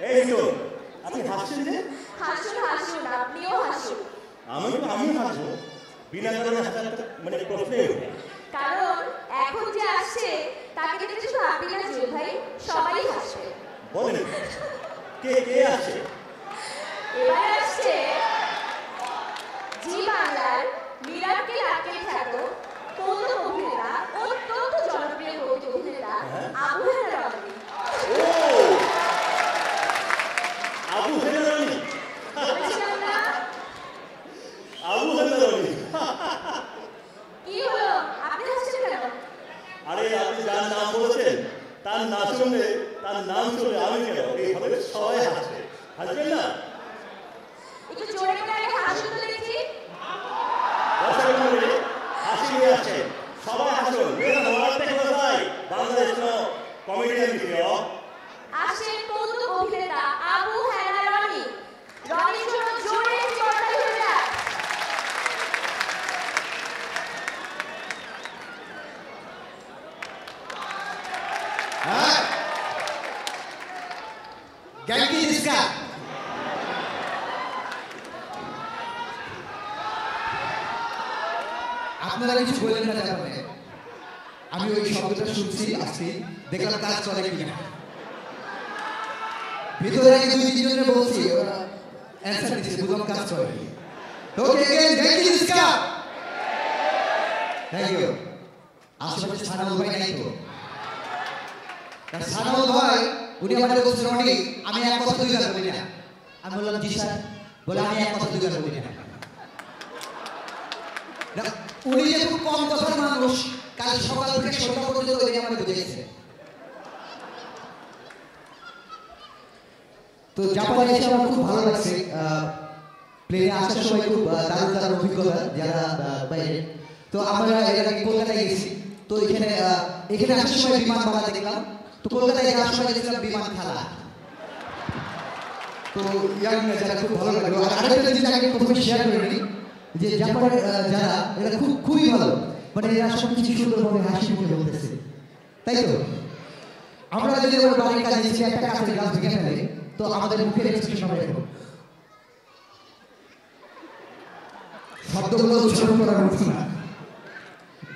এই তো আপনি হাসছেন যে? হাসুন হাসুন, আপনিও হাসুন। আমি হাসবো? বিনা কারণে হাসার মানে প্রশ্নই ওঠে না। কারণ এখন যে আসছে তাকে দেখে শুধু আপনি না জুয়েল ভাই, সবাই হাসবে। বলেন কে কে আসে? এবার আসছে জি বাংলার মিরাক্কেল আক্কেল খ্যাত কৌতুক অভিনেতা, অত্যন্ত জনপ্রিয় কৌতুক অভিনেতা আবু হেনা রনি। ও আবু হেনা রনি। বলেছিলাম না? আবু হেনা রনি। কি হলো, আপনি হাসছেন কেন? আরে আপনি যার নাম বলেছেন তার নাম শুনলে আমি কেন এইভাবে সবাই হাসবে। হাসবেন না? একটু জোরে করে আগে হাসুন তো দেখি। দর্শক মণ্ডলী, হাসি নিয়ে আসছে, সবাই হাসুন। মেয়েরা ধরার থেকে কোথায়? বাংলাদেশ কমেডিয়ান ভিডিও আসেন কৌতুক অভিনেতা আবু হেনা রনি। রনির জন্য জোরে একটি করতালি হয়ে যাক। गैंगी जिसका আপনারা কিছু বলেন না জানেন, আমি ওই শব্দটা শুনছি আজকে, দেখলাম কাজ করে কিনা। ভিতরে আগে দুই তিনজনে বলছি, ওরা অ্যান্সার দিচ্ছে, বুঝলাম কাজ করে। ওকে अगेन गैंगी जिसका থ্যাংক ইউ। আশেপাশে সানাউল ভাই নাই তো? সানাউল ভাই উনি আমাদের বলছেন, রনি আমি এক কথা দুই গান বলি না। আমি বললাম জি স্যার। বলে আমি এক কথা দুই গান বলি না। উনি যে খুব কম কথার মানুষ, কাল সকাল থেকে সন্ধ্যা পর্যন্ত ওই আমাকে বুঝিয়েছে। তো জাপানে এসে আমার খুব ভালো লাগছে। প্লেনে আসার সময় খুব দারুণ দারুণ অভিজ্ঞতা যারা বাইরে। তো আমরা এর আগে কলকাতায় গেছি, তো এখানে আসার সময় বিমান বাংলা দেখলাম। তো কলকাতায় যাওয়ার সময় দেখলাম বিমান খালা। তো ইয়াং যারা খুব ভালো লাগলো। আর আরেকটা জিনিস আগে প্রথমে শেয়ার করে নিই, যে জাপানের যারা এরা খুবই ভালো, মানে এরা সব কিছু সুন্দরভাবে হাসি মুখে বলতেছে, তাই তো? আমরা যদি আমার বাড়ির কাজে এসে একটা কাছের গাছ ভেঙে ফেলে, তো আমাদের মুখের এক্সপ্রেশন হবে এরকম। শব্দগুলো উচ্চারণ করার মতো না।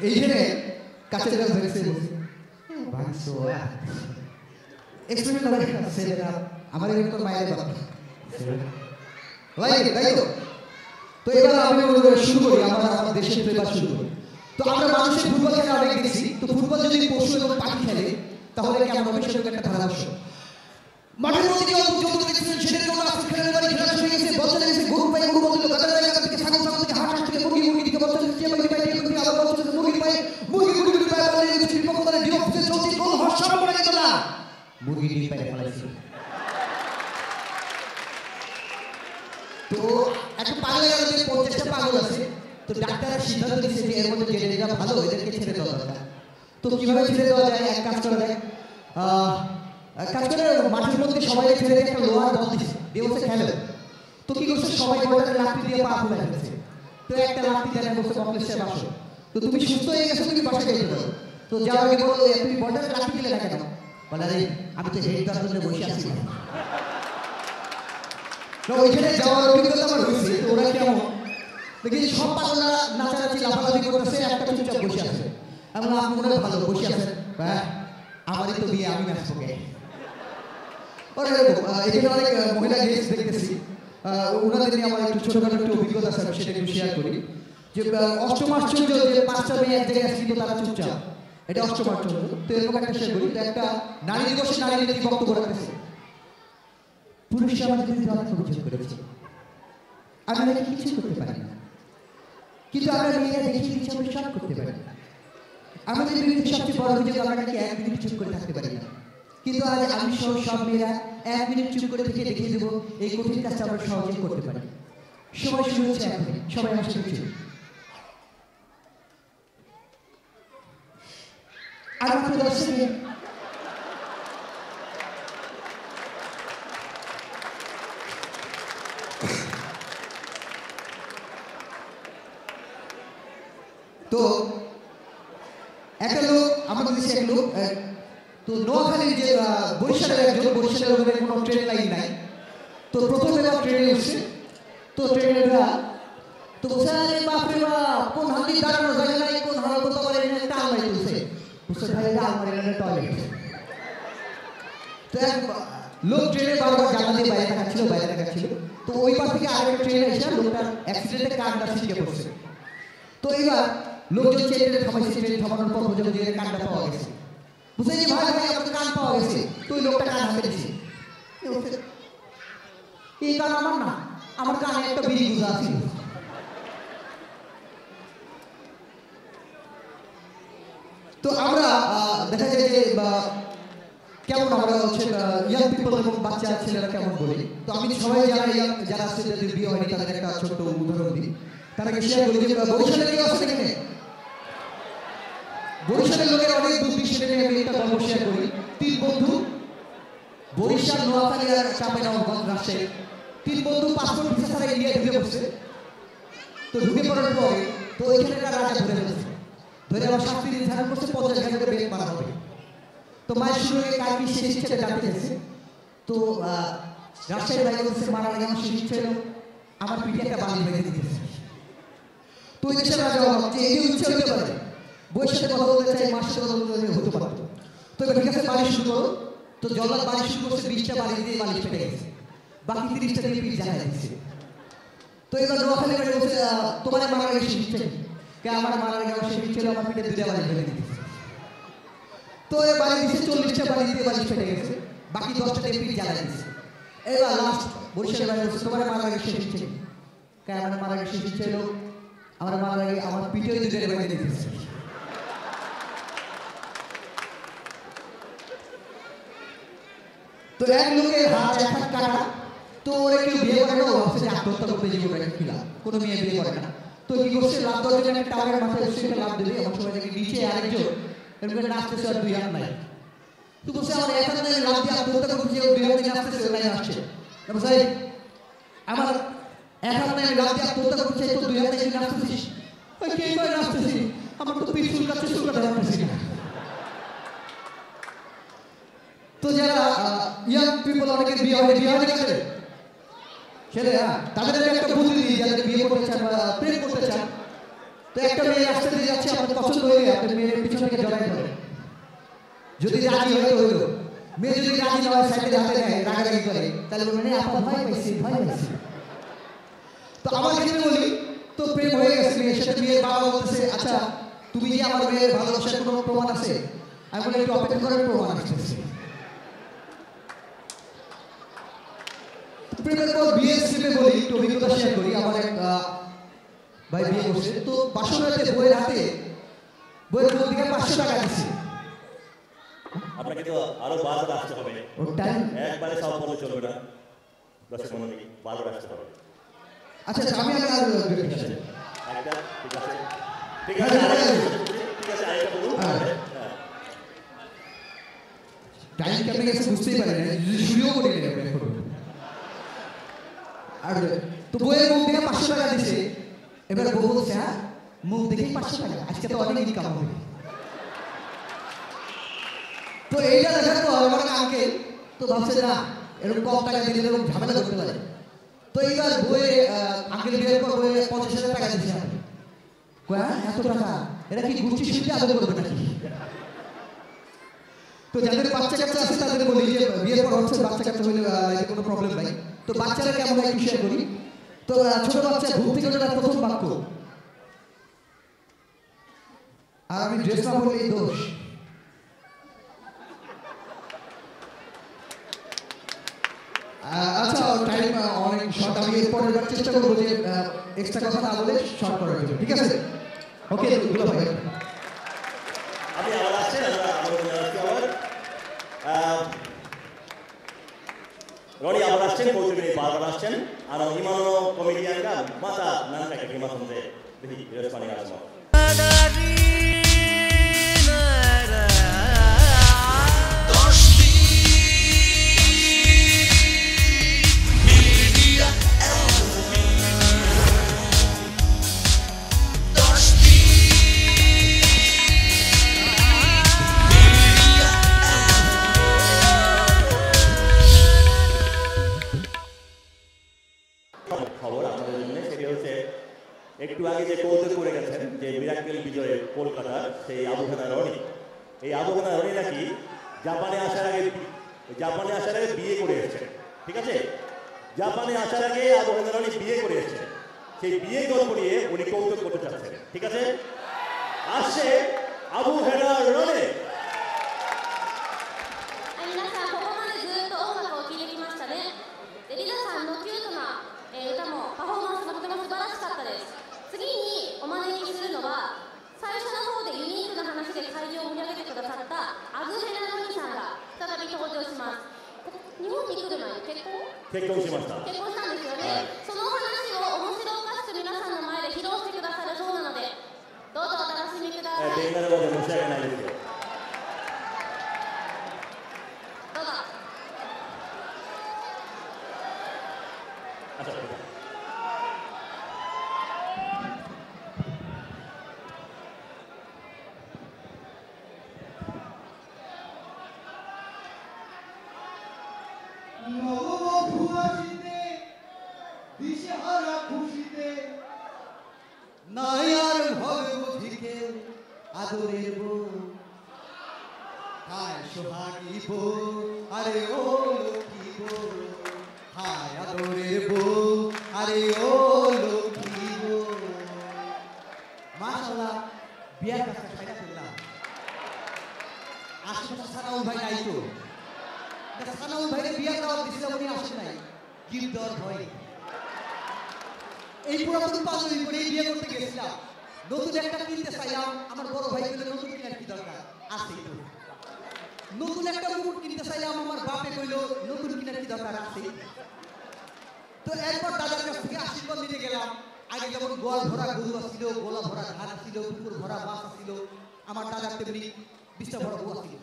এইখানে কাছের গাছ ভেঙেছে ভাঙছো এক্সপ্রেশন হবে ছেলেরা আমার এরকম মায়ের বাবা লাইক, তাই তো? তো এবার আমি শুরু করি, আমার দেশের প্লেবার শুরু করি। তো আমরা মানুষের ফুটবল খেলা অনেক দেখছি। তো ফুটবল যদি পশু এবং পাখি খেলে তাহলে কেমন হবে সেটা একটা ধারাভাষ্য। মাঠের মধ্যে যত দেখছেন সেটার জন্য আজকে খেলার বাড়ি খেলা শুরু হয়েছে, বল চলে গেছে, গরু পাই গরু বলছিল, গাদার জায়গা থেকে ছাগল ছাগল থেকে হাঁস হাঁস থেকে মুরগি মুরগি থেকে বল চলে চেয়ে পাই পাই থেকে আবার বল চলে মুরগি পাই মুরগি মুরগি পাই বলে গেছে, বিপক্ষ দলে ডিফেন্সে চলছে, গোল হওয়ার সারা পড়ে গেল না, মুরগি ডিম পাই ফলাইছে। তো একটা পাগল গেল, যে 50টা পাগল আছে। তো ডাক্তাররা সিদ্ধান্ত নিয়েছে যে এর মধ্যে যেটা ভালো এদেরকে ছেড়ে দেওয়া দরকার। তো কিভাবে ছেড়ে দেওয়া যায়? এক কাজ করা যায়, কাজ করে মাঠের মধ্যে সবাই ছেড়ে দিয়ে একটা লোহার বল দিচ্ছে, দিয়ে বলছে খেলো। তো কি করছে, সবাই বলটা লাঠি দিয়ে পা ফুলে ফেলছে। তো একটা লাঠি দেন বলছে কমপ্লেক্সে বাসো, তো তুমি সুস্থ হয়ে গেছো, তুমি বাসায় যেতে পারো। তো যাওয়ার আগে বলো তুমি বলটা লাঠি দিলে না কেন? বলে আরে আমি তো হেড দেওয়ার জন্য বসে আছি না। ওইখানে যাওয়ার অভিজ্ঞতা আমার হয়েছে। তো ওরা কেমন দেখি, সব পাগলরা নাচানাচি লাফালাফি করতেছে, একটা চুপচাপ বসে আছে। আমি বললাম আপনি মনে হয় ভালো বসে আছেন, হ্যাঁ আমারই তো বিয়ে, আমি নাচবো কে? এখানে অনেক মহিলা গেস্ট দেখতেছি, ওনাদের নিয়ে আমার একটু ছোটখাটো একটু অভিজ্ঞতা আছে, আমি সেটা একটু শেয়ার করি। যে অষ্টম আশ্চর্য, যে 5টা মেয়ে এক জায়গায় আসছিল তারা চুপচাপ, এটা অষ্টম আশ্চর্য। তো এরকম একটা শেয়ার করি। তো একটা নারী দিবসে নারী নেত্রী বক্তব্য রাখতেছে, পুরুষ আমাদের বিরুদ্ধে অনেক অভিযোগ করেছে, আমরা নাকি কিছু করতে পারি না, কিন্তু আমরা মেয়েরা দেখিয়ে দিচ্ছি আমরা সব করতে পারি। আমাদের বিরুদ্ধে সবচেয়ে বড় অভিযোগ আমরা নাকি 1 মিনিট চুপ করে থাকতে পারি না, কিন্তু আজ আমি সহ সব মেয়েরা 1 মিনিট চুপ করে থেকে দেখিয়ে দেবো এই কঠিন কাজটা আমরা সহজেই করতে পারি। সময় শুরু হচ্ছে এখন, সবাই আমার সাথে চলুন। আর মাত্র 10 সেকেন্ড। তো একটা লোক আমাদের দেশে, এক লোক তো নোয়াখালীর যে বরিশালের একজন, বরিশালের ওখানে কোনো ট্রেন লাইন নাই, তো প্রথমে ট্রেনে উঠছে, তো ট্রেনের তো বলছে আরে বাপরে বাপ, কোন হাতি দাঁড়ানোর জায়গা নাই, কোন হাল করতে পারে একটা আলমারি তুলছে, বুঝছে ভাই এটা আলমারি না টয়লেট। তো এক লোক ট্রেনে বারবার জানলা দিয়ে বাইরে দেখাচ্ছিল, তো ওই পাশ থেকে আরেকটা ট্রেন এসে লোকটার অ্যাক্সিডেন্টে কানটা ছিটকে পড়ছে। তো এবার লোকজন ট্রেনে থামাইছে, ট্রেন থামানোর পর বুঝে বুঝে কানটা পাওয়া গেছে, বুঝে যে ভাই ভাই আপনার কান পাওয়া গেছে, তো ওই লোকটা কান হাতে দিছে, এই কান আমার না, আমার কানে একটা বিড়ি গুজা ছিল। তো আমরা দেখা যায় যে কেমন আমরা হচ্ছে ইয়াং পিপল এবং বাচ্চা ছেলেরা কেমন বলি, তো আমি সবাই যারা আছে যাদের বিয়ে হয়নি তাদের একটা ছোট্ট উদাহরণ দিই। তার আগে শেয়ার করি যে বরিশালের কেউ আছে এখানে, বরিশালের লোকের অনেক বুদ্ধি, সেটা নিয়ে আমি একটা গল্প শেয়ার করি। 3 বন্ধু, বরিশাল, নোয়াখালী আর চাঁপাইনবাবগঞ্জ, রাজশাহী, 3 বন্ধু পাসপোর্ট ভিসা ছাড়া ইন্ডিয়ায় ঢুকে পড়ছে। তো ঢুকে পড়ার পরে তো ওইখানে রাজা ধরে ফেলেছে, ধরে আবার শাস্তি নির্ধারণ করছে 50 ঘন্টা করে বেল মারা হবে। তো মায়ের শুরু হয়ে কার কি শেষ ইচ্ছাটা জানতে চাইছে। তো রাজশাহীর ভাই বলছে মারার আগে আমার শেষ ইচ্ছা হলো আমার পিঠে একটা বালি বেঁধে দিতেছে। তো ওই দেশের রাজা যে এই ইচ্ছা হতে পারে, বইয়ের সাথে কথা বলতে চাই, মার সাথে কথা বলতে হতে পারত। তো এবার ঠিক আছে বালি শুরু করো। তো জল্লাদ বালি শুরু করছে, 20টা বালি দিয়ে বালিশ ফেটে গেছে, বাকি 30টা দিয়ে পিঠ জ্বালায় দিচ্ছে। তো এবার নোয়াখালী বাড়ি বলছে তোমার মারার আগে শেষ ইচ্ছা কে, আমার মারার আগে আমার শেষ ইচ্ছা হলো আমার পিঠে 2টা বালি বেঁধে দিতেছে। তো এ বালি দিচ্ছে, 40টা বালি দিয়ে বালিশ ফেটে গেছে, বাকি 10টা দিয়ে পিঠ জ্বালায় দিচ্ছে। এবার লাস্ট বরিশালের বাড়ি বলছে তোমার মারার আগে শেষ ইচ্ছা কে, আমার মারার আগে শেষ ইচ্ছা হলো আমার মারার আগে আমার পিঠে 2টা বেঁধে দিতেছে। তো এক লোকের হাত এক হাত কাটা, তো ওরা কেউ বিয়ে করে না, ও ভাবছে যে আত্মহত্যা করতে জীবনটাকে খিলা, কোনো মেয়ে বিয়ে করে না। তো কি করছে, লাভ দেওয়ার জন্য একটা টাওয়ারের মাথায় বসে লাভ দেবে, এমন সময় দেখি নিচে আরেকজন এরকম নাচতেছে আর 2 হাত নাই। তো বলছে আমার এক হাত নাই, লাভ দিয়ে আত্মহত্যা করছে, ও 2 হাতে নাচতেছে, ওই আসছে বলছে আমার এক হাত নাই, লাভ দিয়ে আত্মহত্যা করছে, তো 2 হাতে নাচতেছিস, ওই কে করে নাচতেছি, আমার তো পিঠ চুলকাচ্ছে, চুলকাতে পারতেছি না। তো যারা ইয়াং পিপল অনেকের বিয়ে হয় কাদের ছেলে, তাদের একটা বুদ্ধি দিই, যাদের বিয়ে করতে চান বা প্রেম করতে চান। তো একটা মেয়ে রাস্তা দিয়ে যাচ্ছে, আপনার পছন্দ হয়ে আপনি মেয়ের পিছন থেকে জড়াই ধরেন, যদি রাজি হয় তো হইলো, মেয়ে যদি রাজি না হয় সাইকেল হাতে নেয়, রাগারাগি করে, তাহলে বলবেন আপা ভয় পাইছি। তো আমার ক্ষেত্রে বলি, তো প্রেম হয়ে গেছে, মেয়ের সাথে মেয়ের বাবা বলতেছে আচ্ছা তুমি যে আমার মেয়ের ভালোবাসার কোনো প্রমাণ আছে, আমি বলি একটু অপেক্ষা করার প্রমাণ আসতেছে। প্রেমের পর বিয়ের স্লিপে বলি, একটু অভিজ্ঞতা শেয়ার করি। আমার এক ভাই বিয়ে করছে, তো বাসরাতে বইয়ের হাতে বইয়ের মধ্যে 500 টাকা দিচ্ছে। আপনাকে তো আরো বারবার আসতে হবে, একবারে সব বলে চলবে না, 10-15 মিনিট বারবার আসতে হবে। আচ্ছা আমি একটা ঠিক আছে, আরেকটা বলুন। টাইম কেমন গেছে বুঝতেই পারেন, যদি শুরুও করি না আর। তো বইয়ের মুখ দেখে 500 টাকা দিছে, এবার বউ বলছে হ্যাঁ মুখ দেখেই 500 টাকা, আজকে তো অনেক ইনকাম হবে। তো এইটা দেখার পর আমার আঙ্কেল তো ভাবছে না এরকম কম টাকা দিলে এরকম ঝামেলা করতে পারে। তো এইবার বইয়ে আঙ্কেল বিয়ের পর বইয়ে 50,000 টাকা দিচ্ছে, এত টাকা এরা কি গুচ্ছি শুনতে আদর করবে নাকি। তো যাদের বাচ্চা কাচ্চা আছে তাদের বলি যে বিয়ের পর হচ্ছে বাচ্চা কাচ্চা হইলে কোনো প্রবলেম নাই। তো বাচ্চারা কেমন হয় একটু শেয়ার করি। তো ছোট বাচ্চা ঘুম থেকে ওঠার প্রথম বাক্য, আর আমি ড্রেস না পরলেই দোষ। আচ্ছা টাইম অনেক শর্ট, আমি এরপরের বার চেষ্টা করবো যে এক্সট্রা কথা না বলে শর্ট করার জন্য, ঠিক আছে? ওকে দুলা ভাই আপনি আবার আসছেন, রনি আবার আসছেন, কৌতুক বারবার আসছেন, আর ইমানো কমেডিয়ানরা মাতা নানকাকে হিমাতন দেয় দেখি রেসপন্ডিং আসবো। আগে যে কৌতুক করে গেছেন যে মিরাক্কেল বিজয়ে কলকাতার সেই আবু হেনা রনি, এই আবু হেনা রনি নাকি জাপানে আসার আগে বিয়ে করে এসেছেন। ঠিক আছে, জাপানে আসার আগে আবু হেনা রনি বিয়ে করে এসেছেন। সেই বিয়ে গল্প নিয়ে উনি কৌতুক করতে চাচ্ছেন। ঠিক আছে, আসছে আবু হেনা রনি। 皆さんここまでずっと音楽を聴いてきましたね。でリナさんのキュートな、歌もパフォーマンスもとても素晴らしかったです。次にお招きするのは最初の方でユニークな話で会場を盛り上げてくださったアグヘナロニさんが再び登場します。日本に来る前に結婚しました。結婚したんですよね、はい、そのお話を面白おかしく皆さんの前で披露してくださるそうなのでどうぞお楽しみください。電話で申し訳ないですよ。どうぞ。নায়ার ভবে বুঝিকে আদরের বউ হায় সোহাগী বউ আরে ও লক্ষ্মী বউ হায় আদরের বউ আরে ও লক্ষ্মী বউ মাশাআল্লাহ বিয়ার কাছে খাইটা করলাম আশেপাশে সানাউল ভাই নাই তো সানাউল ভাইরে বিয়ার দাওয়াত দিছিলাম উনি আসে নাই গিফট দেওয়ার ভয়ে এই পুরাতন পাগল করে বিয়ে করতে গেছিলাম নতুন একটা কিনতে চাইলাম আমার বড় ভাই বলে নতুন কেনার কি দরকার আছে তো নতুন একটা মুকুট কিনতে চাইলাম আমার বাপে কইলো নতুন কেনার কি দরকার আছে তো একবার দাদার কাছ থেকে আশীর্বাদ নিতে গেলাম আগে যেমন গোয়াল ভরা গরু আসছিল গোলা ভরা ধান আসছিল পুকুর ভরা মাছ আসছিল আমার দাদার তেমনি 20টা ভরা বউ আসছিল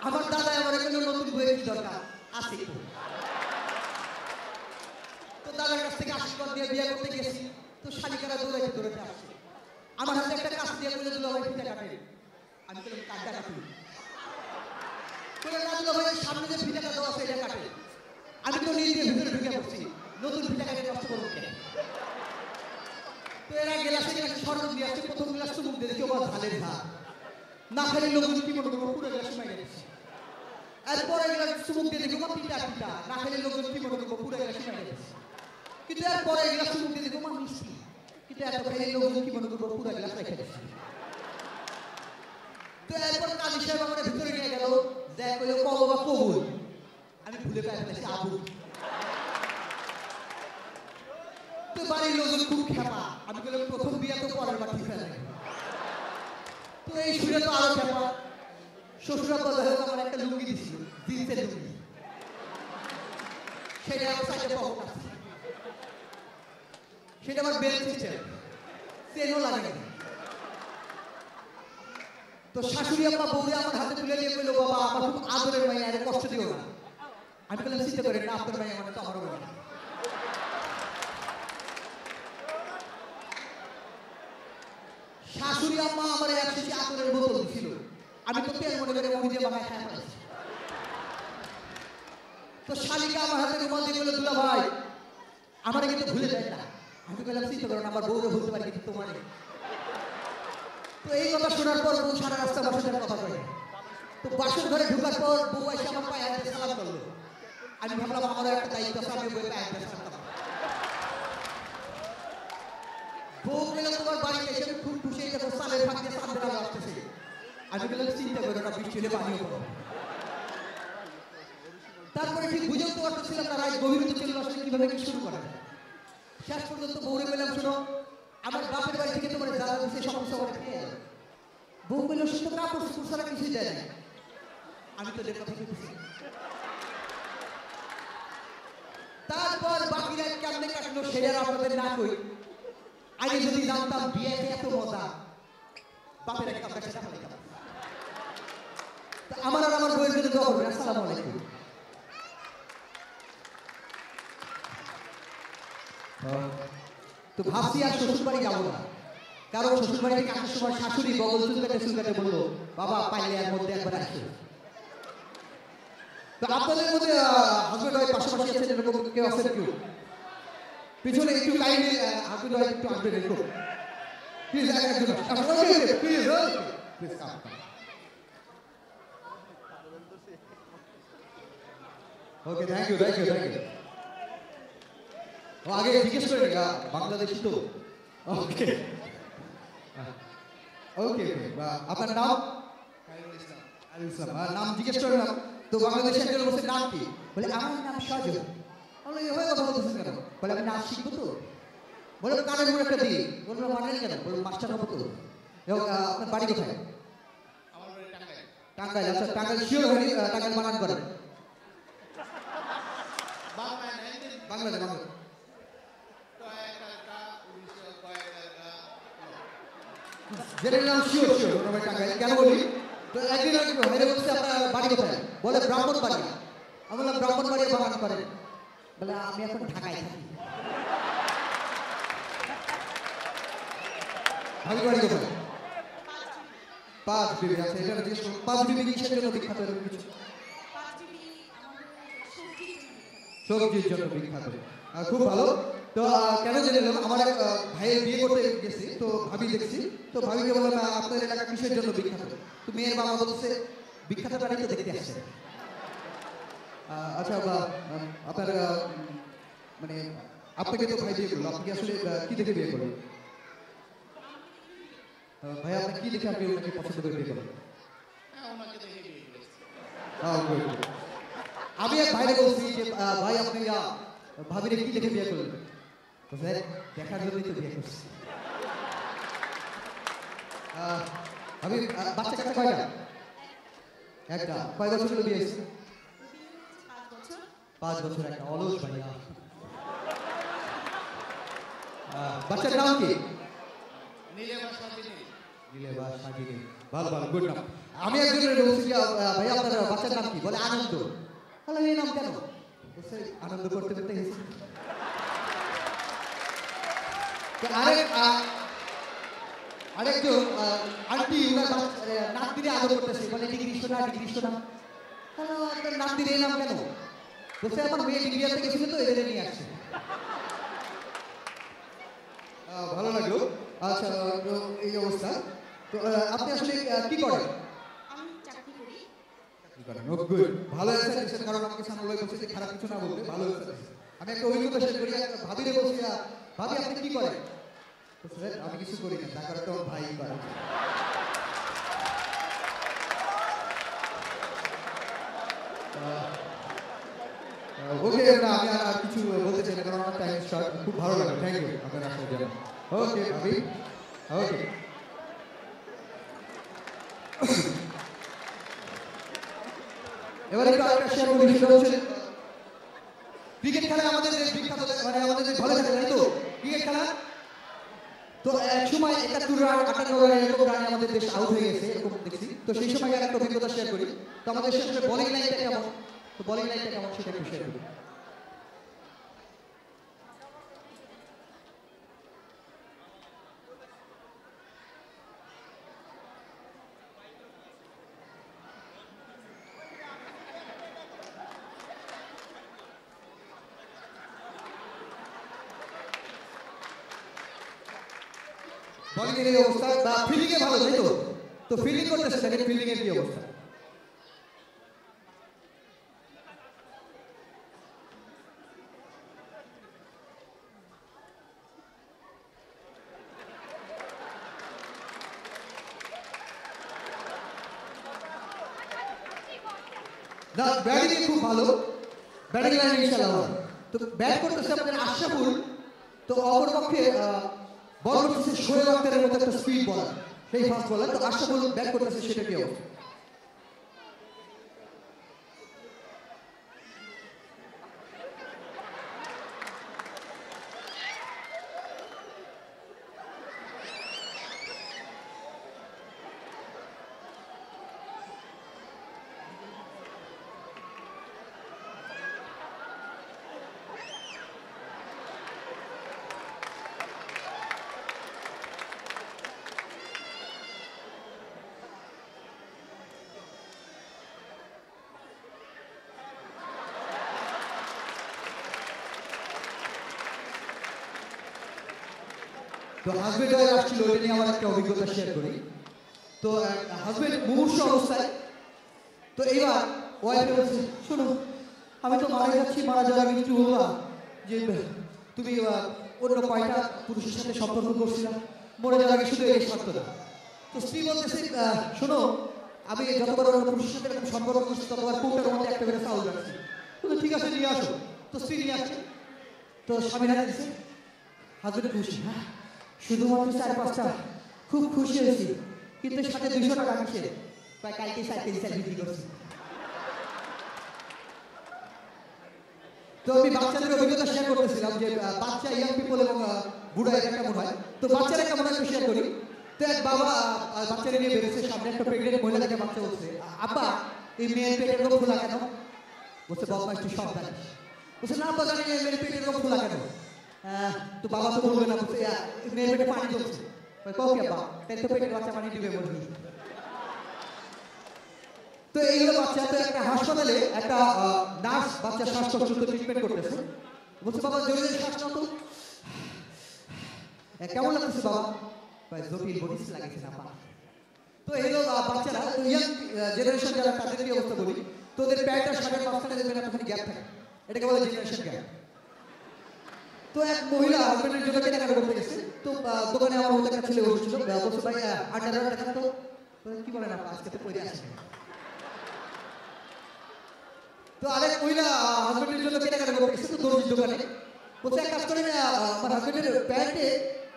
আমার দাদা আমার এখানে নতুন বইয়ের কি দরকার আছে তো দাদার কাছ থেকে আশীর্বাদ দিয়ে বিয়ে করতে গেছি তো শালিকারা দৌড়াইতে আসছে আমার হাতে একটা কাজ দিয়ে বলে দিল ভাই ফিতা কাটে আমি বললাম কাটটা কাটুন বলে রাজুলা ভাই সামনে যে ফিতাটা দেওয়া আছে এটা কাটে আমি তো নিজে ভিতরে ঢুকে পড়ছি নতুন ফিতা কাটে নষ্ট করবো কেন তো এরা গেলাসে শরবত নিয়ে আসছে প্রথম গ্লাস চুমুক দিয়ে দেখি আমার ঝালের ভাত না খেলে লোকজন কি মনে করবো পুরো গ্লাস মাইনে দিচ্ছে এরপরে গ্লাস চুমুক দিয়ে দেখি আমার পিঠা না খেলে লোকজন কি মনে করবো পুরো গ্লাস মাইনে দিচ্ছে কিন্তু এরপরে গ্লাস চুমুক দিয়ে দেখি আমার মিষ্টি কিন্তু এত খেলে লোকজন কি মনে করবো পুরো গ্লাস রেখে দিচ্ছে তো এরপর কাজী সাহেব আমার ভিতরে নিয়ে গেল দেখ কইলো কবো বা কবুল আমি ভুলে পেয়ে ফেলেছি আবু তো বাড়ির লোকজন খুব খেপা আমি বললাম প্রথম বিয়ে তো পরের বার ঠিক ফেলে তো এই শুনে তো আরো খেপা শ্বশুরা বলে আমার একটা লুঙ্গি দিছিল জিন্সের লুঙ্গি সেটা আমার সাইডে পাবো না সেটা আমার বেল সিস্টেম চেনও লাগে তো শাশুড়ি আম্মা বউরে আমার হাতে তুলে নিয়ে কইলো বাবা আমার খুব আদরের মাইয়া আরে কষ্ট দিও না আমি বললাম চিন্তা করেন না আপনার মাইয়া মানে তো আমারও মাইয়া শাশুড়ি আম্মা আমার এক শিশি আতরের বোতল দিছিল আমি তো তেল মনে করে মুড়ি দিয়ে বাগায় খাই ফেলেছি তো শালিকা আমার হাতে রুমাল দিয়ে বলে দুলা ভাই আমার কিন্তু ভুলে যায় না আমি বললাম চিন্তা করেন আমার বউরে ভুলতে পারি কিন্তু তোমার তো এই কথা শোনার পর বউ সারা রাস্তা বসে কথা কয় তো বাসর ঘরে ঢোকার পর বউ এসে আমার পায়ে হাতে সালাম করলো আমি ভাবলাম আমারও একটা দায়িত্ব আছে আমি বউকে পায়ে হাতে সালাম করলাম বউ বললাম তোমার বাড়িতে এসে খুব খুশি হয়ে যাবো সালের ফাঁক দিয়ে সামনে আলো আসতেছে আমি বললাম চিন্তা করো না বৃষ্টি হলে পানিও করো তারপরে ঠিক বুঝে উঠতে পারতেছিলাম না রাত গভীর চলে আসলে কিভাবে কি শুরু করা শেষ পর্যন্ত বউরে বললাম শোনো আমার বাপের বাড়ি থেকে তোমার যারা দিচ্ছে সমস্যা করে খেয়ে বউ বললো সে তো কাপড় সুপুর ছাড়া কিছুই দেয় না আমি তো কথা বলতেছি তারপর বাকি রাত কেমনে কাটলো সেটা আপনাদের না কই আগে যদি জানতাম বিয়েতে এত মজা বাপের একটা কাছে আমার আর আমার বউয়ের জন্য দোয়া করবেন আসসালামু আলাইকুম তো ভাবছি আর শ্বশুর বাড়ি যাবো না কারণ শ্বশুর বাড়ি থেকে আসার সময় শাশুড়ি বগল চুলকাতে বললো বাবা পাইলে এর মধ্যে একবার আসে তো আপনাদের মধ্যে হাজবেন্ড ওয়াইফ পাশাপাশি আছেন এরকম কেউ আছেন কেউ পিছনে একটু কাইন্ডলি আব্দুল ভাই একটু আসবেন একটু প্লিজ একজন okay please please come okay thank you ও আগে জিজ্ঞেস করে না বাংলাদেশি তো ওকে ওকে আপনার নাম আল ইসলাম নাম জিজ্ঞেস করে না তো বাংলাদেশে একজন বলছে নাম কি বলে আমার নাম সাজু বলে এভাবে কথা বলতেছেন কেন বলে আমি নাচ শিখবো তো বলে কানের উপর একটা দিই বললো মানেন কেন বলে মাস্টার হবো তো এবং আপনার বাড়ি কোথায় আমার বাড়ি টাঙ্গাইল। টাঙ্গাইল আচ্ছা টাঙ্গাইল শিওর হয়নি টাঙ্গাইল বানান করেন বাংলায় নাই দিন বাংলাতে কয়েকটা উড়িষ্যা কয়েকটা জেনে নিলাম শিওর ওনার টাঙ্গাইল কেন বলি তো একদিন হেরে বলছে আপনার বাড়ি কোথায় বলে ব্রাহ্মণবাড়ি আমি বললাম ব্রাহ্মণবাড়ি বানান করেন বলে আমি এখন ঢাকায় থাকি আমি বাড়ি কোথায় পাঁচ বিবি আছে এটা জিজ্ঞেস করুন পাঁচ বিবি কিসের জন্য বিখ্যাত এরকম কিছু সবজির জন্য বিখ্যাত খুব ভালো তো কেন জেনে নিলাম আমার এক ভাইয়ের বিয়ে করতে গেছি তো ভাবি দেখছি তো ভাবিকে বললাম আপনার এলাকা কিসের জন্য বিখ্যাত তো মেয়ের বাবা বলছে বিখ্যাত প্রাণী তো দেখতে আসছে আচ্ছা আপনার মানে আপনাকে তো ভাই বিয়ে করলো আপনি কি আসলে কি দেখে বিয়ে করলেন ভাই আপনি কি দেখে আপনি ওনাকে পছন্দ করে বিয়ে করলেন ওনাকে দেখে বিয়ে করেছি। আমি এক ভাইরে বলছি যে ভাই আপনি ভাবিরে কি দেখে বিয়ে করলেন তো স্যার দেখার জন্যই তো বিয়ে করছি আমি বাচ্চা কাচ্চা কয়টা একটা কয় বছর হলো বিয়ে হয়েছে 5 বছর একটা অলস ভাইয়া বাচ্চার নাম কি নীলেমা সাজিনী। ভালো গুড নাম আমি একজনের বলছি যে ভাই আপনার বাচ্চার নাম কি বলে আনন্দ বলে এই নাম কেন বলছে আনন্দ করতে করতে গেছে আরেকজন আন্টি উনার নাতিরে আদর করতেছে বলে ডিগ্রি শোনা আপনার নাতিরে এই নাম কেন বলছে আমার মেয়ে ডিগ্রি আনতে গেছিল তো এদের নিয়ে আসছে ভালো লাগলো আচ্ছা তো এই অবস্থা তো আপনি আসলে কি করেন আমি চাকরি করি ভালো অ্যান্সার কারণ আমাকে সামনে বলছে যে খারাপ কিছু না বলতে ভালো অ্যান্সার আমি একটা অভিজ্ঞতা শেয়ার করি ভাবিরে বলছি ভাবি আপনি কি করেন স্যার আমি কিছু করি না তার কারণে আমার ভাই করে ওকে না আমি আর কিছু বলতে চাই না কারণ আমার টাইম শর্ট খুব ভালো লাগে থ্যাংক ইউ আপনার আসার জন্য ওকে ভাবি ওকে এবারে একটু আরেকটা শেয়ার করি সেটা হচ্ছে ক্রিকেট খেলা আমাদের দেশ বিখ্যাত মানে আমাদের দেশ ভালো খেলে তাই তো ক্রিকেট খেলা তো এক সময় 71 রান 58 রান এরকম রানে আমাদের দেশ আউট হয়ে গেছে এরকম দেখছি তো সেই সময় আর একটা অভিজ্ঞতা শেয়ার করি তো আমাদের শেষে বোলিং লাইনটা কেমন তো বোলিং লাইনটা কেমন সেটা একটু শেয়ার করি বোলিং এর অবস্থা বা ফিল্ডিং এ ভালো তাই তো তো ফিল্ডিং করতেছে দেখেন ফিল্ডিং এর কি অবস্থা না ব্যাটিং খুব ভালো ব্যাটিং লাইন ইনশাআল্লাহ তো ব্যাট করতেছে আমাদের আশরাফুল তো অপরপক্ষে বল করতেছে শোয়েব আক্তারের মতো একটা স্পিড বলার সেই ফাস্ট বলার তো আশরাফুল ব্যাট করতেছে সেটা কি অবস্থা তো হাজবেন্ড ওয়াইফ আসছিল, ওটা নিয়ে আমার একটা অভিজ্ঞতা শেয়ার করি। তো হাজবেন্ড মুমূর্ষ অবস্থায়, তো এইবার ওয়াইফে বলছে, শোনো আমি তো মারা যাচ্ছি, মারা যাওয়ার আগে কিছু বলবা যে তুমি অন্য কয়টা পুরুষের সাথে সম্পর্ক করছিলাম, মরে যাওয়ার আগে শুধু এই শর্ত না। তো স্ত্রী বলতেছে, শোনো আমি যতবার অন্য পুরুষের সাথে এরকম সম্পর্ক করছি ততবার কোটার মধ্যে একটা করে চাউল রাখছি। ঠিক আছে নিয়ে আসো। তো স্ত্রী নিয়ে আসছে, তো স্বামী হাতে দিচ্ছে, হাজবেন্ড খুশি, হ্যাঁ শুধুমাত্র 4-5টা, খুব খুশি হয়েছি, কিন্তু সাথে 200 টাকা আসছে, কালকে 4 কেজি চাল বিক্রি করছি। তো আমি বাচ্চাদের অভিজ্ঞতা শেয়ার করতেছিলাম যে বাচ্চা ইয়াং পিপল এবং বুড়া এরা কেমন হয়। তো বাচ্চারা কেমন হয় শেয়ার করি। তো এক বাবা বাচ্চারা নিয়ে বেরোচ্ছে, সামনে একটা প্রেগনেন্ট মহিলাকে বাচ্চা বলছে, আব্বা এই মেয়ের পেটের রোগ খোলা কেন? বলছে বাবা একটু সব জানে। বলছে না আব্বা জানি মেয়ের পেটের রোগ খোলা কেন? তো বাবা তো বলবে না, বলছে মেয়ের পেটে পানি জমছে। ওকে আব্বা তাই তো পেটের বাচ্চা পানি দিবে বলবি। তো এইগুলো বাচ্চা, তো একটা হাসপাতালে একটা নার্স বাচ্চা শ্বাসকষ্ট ট্রিটমেন্ট করতেছে। বলছে বাবা জোরে জোরে শ্বাস নাও তো। কেমন লাগতেছে বাবা? জটিল বডিস লাগেছে না পা। তো এগুলো বাচ্চারা ইয়াং জেনারেশন যারা, তাদের কি অবস্থা বলি, তো ওদের প্যান্টটা শার্টের মাঝখানে দেখবেন একটুখানি গ্যাপ থাকে, এটাকে বলে জেনারেশন গ্যাপ। তো এক মহিলা হাজবেন্ডের জন্য কেনাকাটা করতে গেছে। তো দোকানে আমার মতো একটা ছেলে বসেছিল, বলছে ভাই 8,000 টাকা তো। কি বলেন আপা, আজকে তো পড়ে আসে। তো আরেক মহিলা হাজবেন্ডের জন্য কেনাকাটা করতে গেছে, তো দর্জির দোকানে বলছে এক কাজ করে না, আমার হাজবেন্ডের প্যান্টে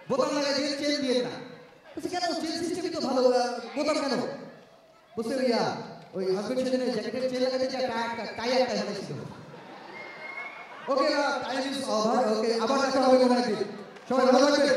বোতাম লাগাই দিয়ে চেন দিয়ে না। বলছে কেন, চেন সিস্টেমই তো ভালো, বোতাম কেন? বলছে ওই হাজবেন্ড সেদিন জ্যাকেটের চেন লাগাতে যা টাই একটা ঝামেছিল। ওকে টাইম ইজ ওভার, ওকে আবার দেখা হবে কোনো একদিন, সবাই ভালো থাকবেন।